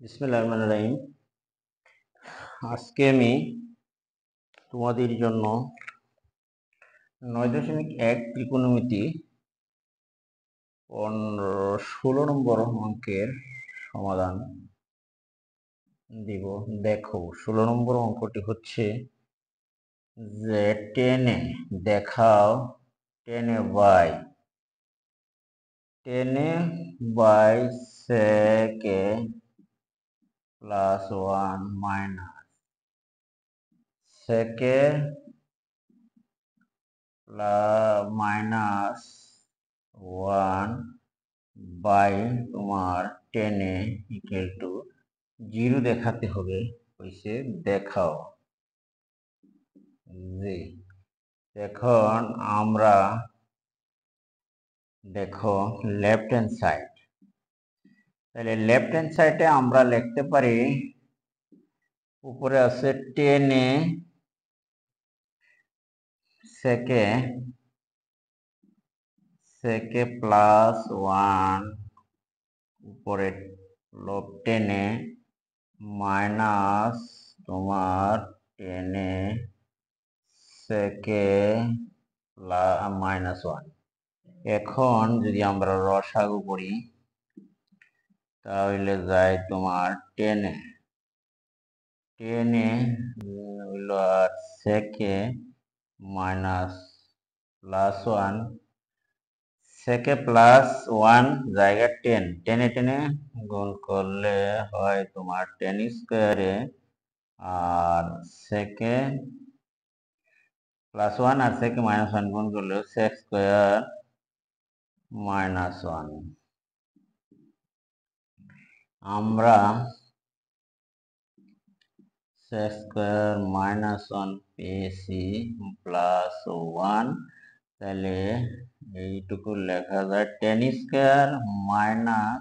বিসমিল্লাহির রহমানির রহিম। আজকে আমি তোমাদের জন্য 9.1 ত্রিকোণমিতি 16 নম্বর অঙ্কের সমাধান দিব। দেখো 16 নম্বর অঙ্কটি হচ্ছে যে টেনে দেখাও টেনে বাই সেকে প্লাস 1 মাইনাস সেকে মাইনাস 1 বাই তোমার 10 ইকুয়াল টু 0 দেখাতে হবে। হইছে দেখাও যে এখন আমরা দেখো লেফট হ্যান্ড সাইড, তাহলে লেফট হ্যান্ড সাইডে আমরা লিখতে পারি উপরে আছে 10 সেকে প্লাস 1 উপরে লব 10 মাইনাস তোমার 10 সেকে মাইনাস 1। এখন যদি আমরা রসাগু করি তাহলে যায় তোমার 10 হইল আর সেকে মাইনাস প্লাস 1 সেকে প্লাস 1 জায়গা 10 টেনে গুণ করলে হয় তোমার 10 স্কোয়ারে আর সেকে প্লাস 1 আর সেকে মাইনাস 1 গুণ করলে সেক স্কোয়ার মাইনাস 1। আমরা সেক স্কোয়ার মাইনাস 1 পেয়েছি প্লাস 1, তাহলে এইটুকু লেখা যায় 10 স্কোয়ার মাইনাস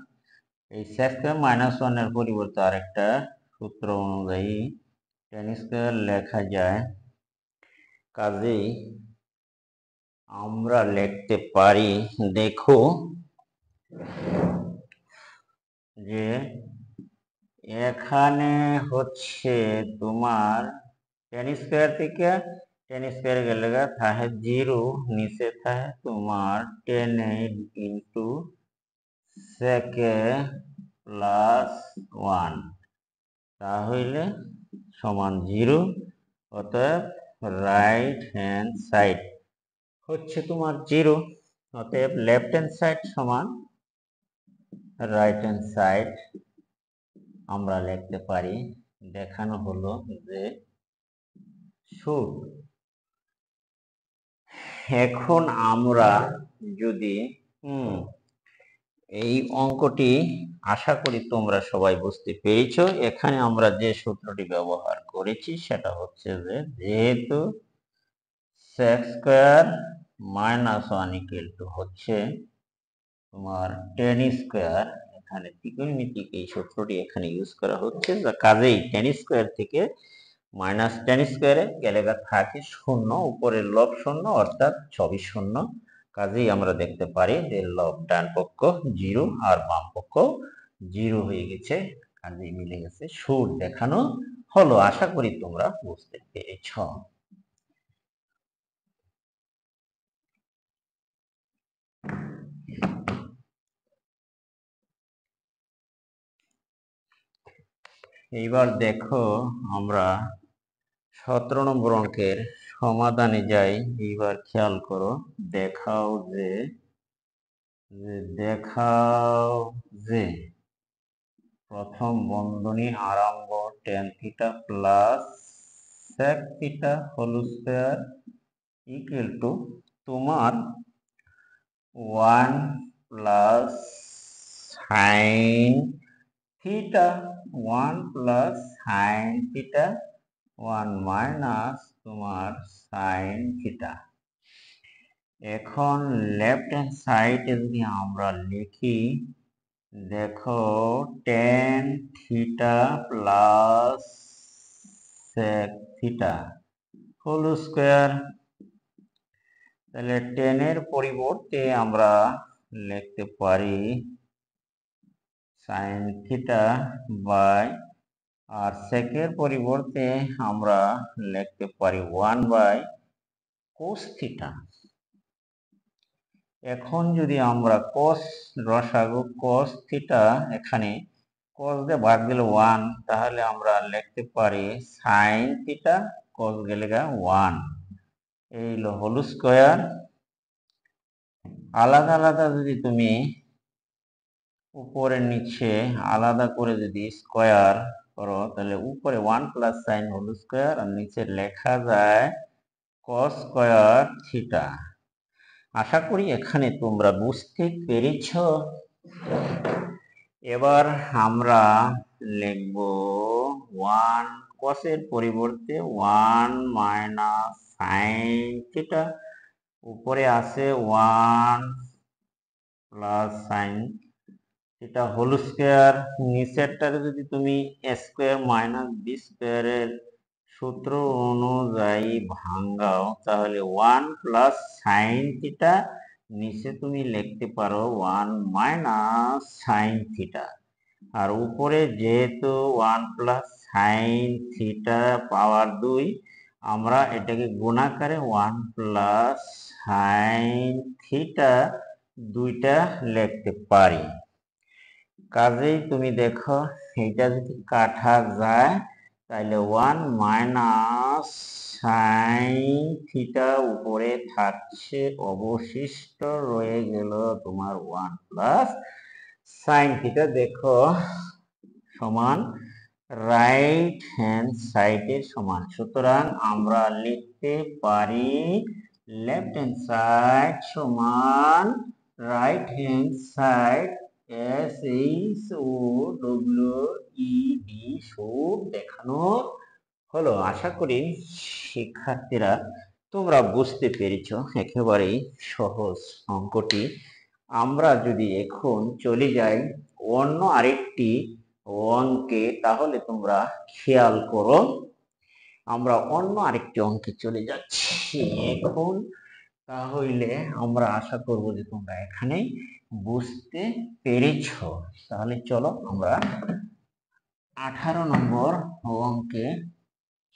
এই সেক স্কোয়ার মাইনাস 1 এর পরিবর্তে আরেকটা সূত্র অনুযায়ী 10 স্কোয়ার লেখা যায়। কাজেই আমরা লিখতে পারি দেখো যে এখানে হচ্ছে তোমার 10 স্কোয়ার থেকে 10 স্কোয়ার গেলে থাকে 0, নিচে থাকে তোমার 10 ইন্টু সেকে প্লাস 1 তাহলে সমান 0। অতএব রাইট হ্যান্ড সাইড হচ্ছে তোমার 0। অতএব লেফট হ্যান্ড সাইড সমান রাইট হ্যান্ড সাইড আমরা লিখতে পারি। দেখানো হলো যে শুড। এখন আমরা যদি এই অঙ্কটি আশা করি তোমরা সবাই বুঝতে পেরেছো। এখানে আমরা যে সূত্রটি ব্যবহার করেছি সেটা হচ্ছে যে যেহেতু sec square minus 1 equal to হচ্ছে তোমার 10 স্কোয়ার, এখানে ত্রিকোণমিতিক এই সূত্রটি এখানে ইউজ করা হচ্ছে। কাজেই 10 স্কোয়ার থেকে মাইনাস 10 স্কোয়ারে গেলে থাকে 0, উপরের লব 0 অর্থাৎ সবই 0। কাজেই আমরা দেখতে পারি যে লব ডান পক্ষ 0 আর বাম পক্ষ 0 হয়ে গেছে। কাজেই মিলে গেছে, শুড দেখানো হলো। আশা করি তোমরা বুঝতে পেরেছ। এইবার দেখো আমরা 17 নম্বর অঙ্কের সমাধানে যাই। এইবার খেয়াল করো দেখাও যে প্রথম বন্ধনী আরম্ভ tan theta plus sec theta whole square equal to তোমার 1 plus sin theta 1 plus sin theta 1 minus তোমার sin থিটা। এখন লেফট হ্যান্ড সাইডে যদি আমরা লিখি দেখো tan theta plus sec theta whole square, তাহলে tan এর পরিবর্তে আমরা লিখতে পারি সাইন থিটা বাই, আর সেকের পরিবর্তে আমরা লিখতে পারি 1 বাই কোস থিটা। এখন যদি আমরা কোস রসাগু কোস থিটা, এখানে কোস দিয়ে ভাগ দিলে 1, তাহলে আমরা লিখতে পারি সাইন থিটা কোস গেলে 1, এই হলো হোল স্কয়ার। আলাদা আলাদা যদি তুমি উপরে নিচে আলাদা করে যদি স্কয়ার করো, তাহলে উপরে 1 প্লাস সাইন হোল স্কয়ার আর নিচে লেখা যায় কস স্কয়ার থিটা। আশা করি এখানে তোমরা বুঝতে পেরেছ। এবার আমরা লিখব 1 কসের পরিবর্তে 1 মাইনাস সাইন থিটা, উপরে আছে 1 plus sign theta whole square, নিচেরটারে যদি তুমি a স্কয়ার মাইনাস b স্কয়ারের সূত্র অনুযায়ী ভাঙাও, তাহলে 1 প্লাস সাইন থিটা, নিচে তুমি লিখতে পারো 1 মাইনাস সাইন থিটা, আর উপরে যেহেতু 1 প্লাস সাইন থিটা পাওয়ার 2, আমরা এটাকে গুণাকারে 1 প্লাস সাইন থিটা দুইটা লিখতে পারি। কাজেই তুমি দেখো এটা যদি কাটা যায়, তাহলে 1 মাইনাস সাইন থিটা উপরে থাকছে, অবশিষ্ট রয়ে গেল তোমার 1 প্লাস সাইন থিটা। দেখো সমান রাইট হ্যান্ড সাইডের সমান, সুতরাং আমরা লিখতে পারি লেফট হ্যান্ড সাইড সমান right hand side SHOWED showed দেখানো হলো। আশা করি শিক্ষার্থীরা তোমরা বুঝতে পেরেছো, একেবারেই সহজ অঙ্কটি। আমরা যদি এখন চলে যাই অন্য আরেকটি অঙ্কে, তাহলে তোমরা খেয়াল করো, আমরা অন্য আরেকটি অঙ্কে চলে যাচ্ছি এখন। তাহলে আমরা আশা করব যে তোমরা এখানে বুঝতে পেরেছ। তাহলে চলো আমরা 18 নম্বর অঙ্কে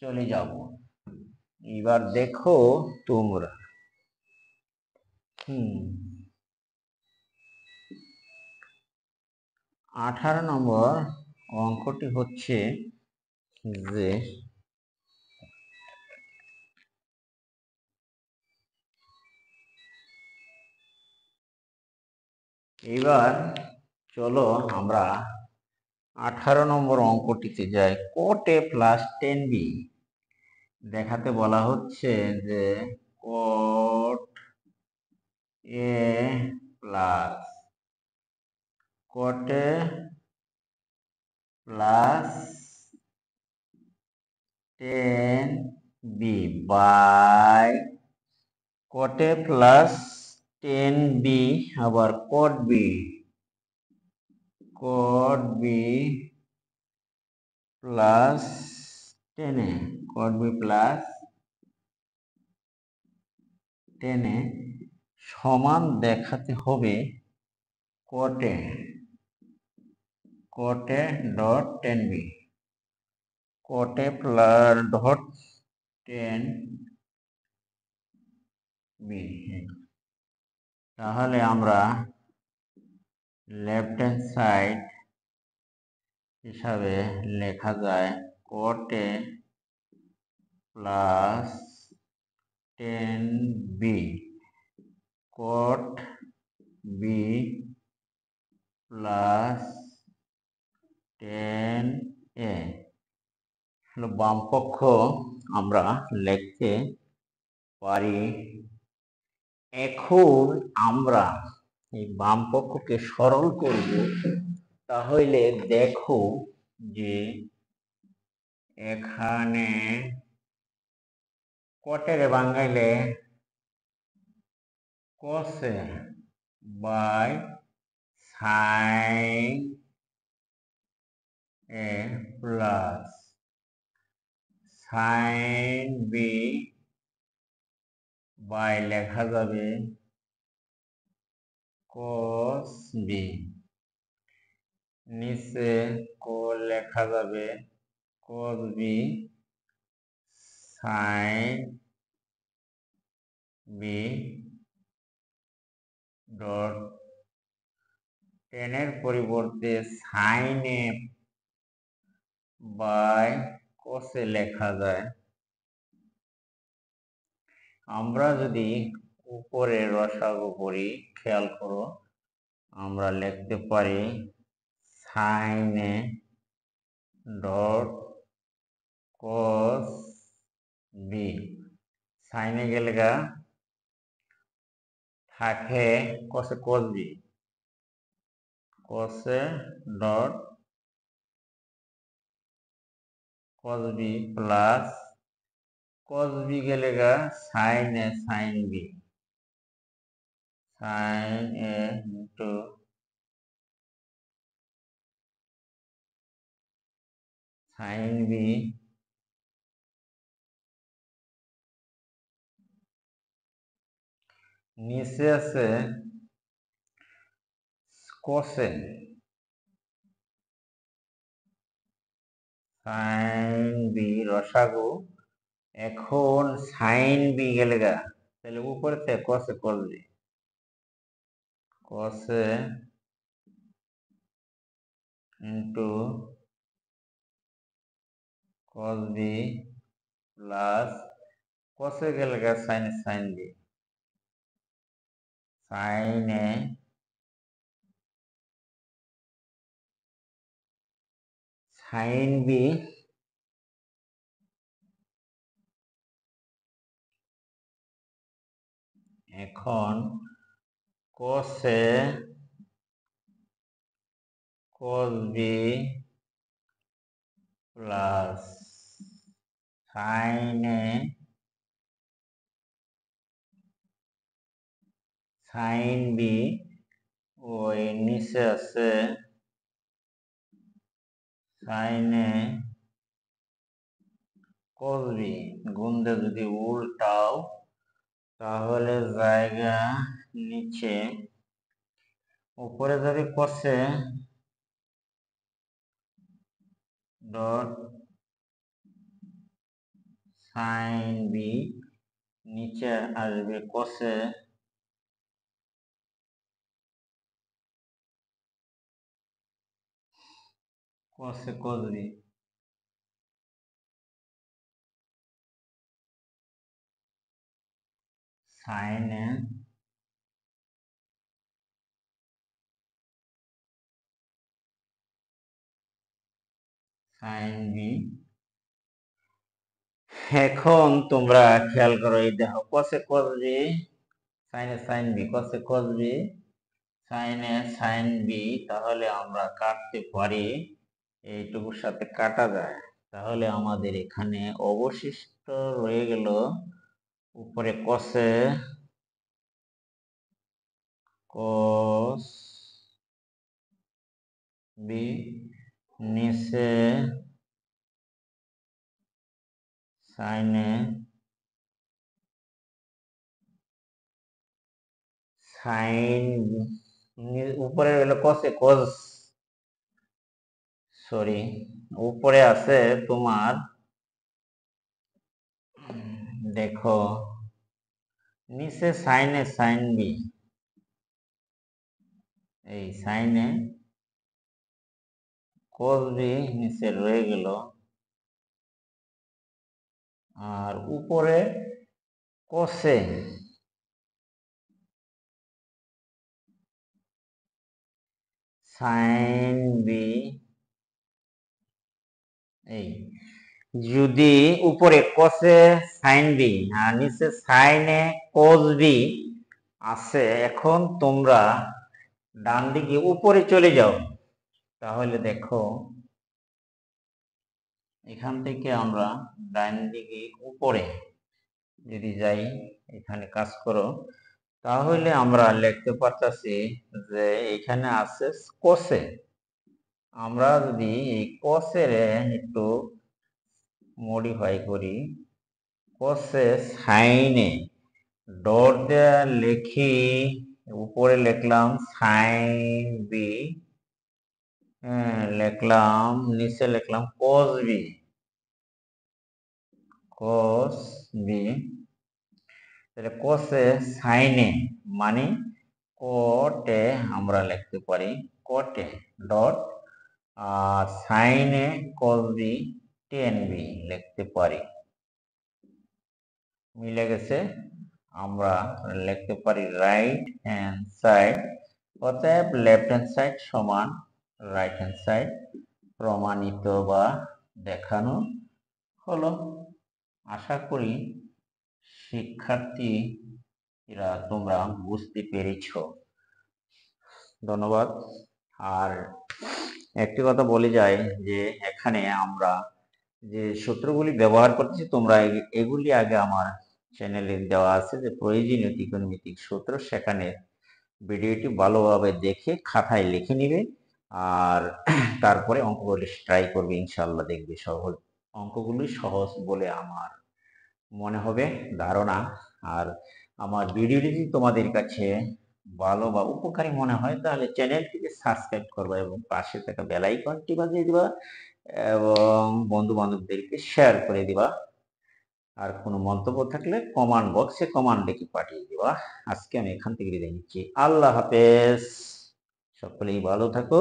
চলে যাব। এবার দেখো তোমরা 18 নম্বর অঙ্কটি হচ্ছে যে এবার চলো আমরা 18 নম্বর অঙ্কটিতে যাই। cot a প্লাস 10b দেখাতে বলা হচ্ছে যে cot a plus cot a plus 10b by cot a plus 10b আবার cot b plus 10a cot b plus 10a সমান দেখাতে হবে cot a dot 10b, cot a plus dot 10b। তাহলে আমরা লেফট হ্যান্ড সাইড হিসাবে লেখা যায় cot a plus 10b cot b plus 10a হলো বাম পক্ষ আমরা লিখতে পারি। এখন আমরা এই বাম পক্ষকে সরল করব। তাহলে দেখো যে এখানে কটের বাঙাইলে কসে by sine A plus sine B by লেখা যাবে cos b। নিচে লেখা যাবে cos b sin b dot tan এর পরিবর্তে sin a by cos a লেখা যায়। আমরা যদি উপরে রসাগু করি, খেয়াল করো, আমরা লিখতে পারি sin a dot cos b। sin a গেলে থাকে cos a cos b, cos a dot cos b plus cos b গেলে sin a sin b, sin a into sin b নিচে আছে cos a sin b রসাগু। এখন sin b গেলে তাহলে উপরে থেকে cos a cos b, cos a into cos b plus cos a গেলে sin a sin b, sin a sin b এখন cos a cos b plus sin a sin b, ওই নিচে আছে sin a cos b। গুণ দিয়ে যদি উল্টাও তাহলে জায়গা নিচে, উপরে যদি cos a dot sin b, নিচে আসবে cos a cos b, sin a sin b। এখন তোমরা খেয়াল করো, এই দেখো cos a cos b sin a sin b, cos a cos b sin a sin b, তাহলে আমরা কাটতে পারি, এইটুকুর সাথে কাটা যায়। তাহলে আমাদের এখানে অবশিষ্ট রয়ে গেল উপরে cos a cos b, নিচে sin a sin, উপরে হলো cos a cos, সরি, উপরে আছে তোমার, দেখো নিচে sin a sin b, এই sin a cos b নিচে রয়ে গেল, আর উপরে cos a sin b, এই যদি উপরে cos a sin b আর নিচে sin a cos b আছে, এখন তোমরা ডান দিকে উপরে চলে যাও, তাহলে দেখো এখান থেকে আমরা ডান দিকে উপরে যদি যাই, এখানে কাজ করো, তাহলে আমরা লিখতে পারতাছি যে এখানে আছে cos a। আমরা যদি এই cos এর একটু মডিফাই করি, cos a sin a dot দিয়ে লিখি, উপরে লিখলাম sin b লিখলাম, নিচে লিখলাম cos b, cos b, তাহলে cos-এ sin-এ মানে cot-এ আমরা লিখতে পারি cot-এ ডট, আর sin-এ cos b tan b লিখতে পারি। মিলে গেছে। আমরা লিখতে পারি রাইট হ্যান্ড সাইড, অতএব লেফট হ্যান্ড সাইড সমান রাইট হ্যান্ড সাইড, প্রমাণিত বা দেখানো হলো। আশা করি শিক্ষার্থীরা তোমরা বুঝতে পেরেছ। ধন্যবাদ। আর একটি কথা বলে যায় যে এখানে আমরা যে সূত্রগুলি ব্যবহার করছি তোমরা এগুলি আগে আমার চ্যানেলে দেওয়া আছে যে প্রয়োজনীয় ত্রিকোণমিতিক সূত্র, সেখানে ভিডিওটি ভালোভাবে দেখে খাতায় লিখে নিবে আর তারপরে অঙ্কগুলি ট্রাই করবে, ইনশাআল্লাহ দেখবে সহজ অঙ্কগুলি সহজ বলে আমার মনে হবে ধারণা। আর আমার ভিডিওটি যদি তোমাদের কাছে ভালো বা উপকারী মনে হয় তাহলে চ্যানেলটিকে সাবস্ক্রাইব করবা এবং পাশে থাকা বেল আইকনটি বাজিয়ে দিবা এবং বন্ধু বান্ধবদেরকে শেয়ার করে দিবা। আর কোনো মন্তব্য থাকলে কমেন্ট বক্সে কমেন্ট লিখে পাঠিয়ে দিবা। আজকে আমি এখান থেকে বিদায় নিচ্ছি। আল্লাহ হাফেজ। সকলেই ভালো থাকো।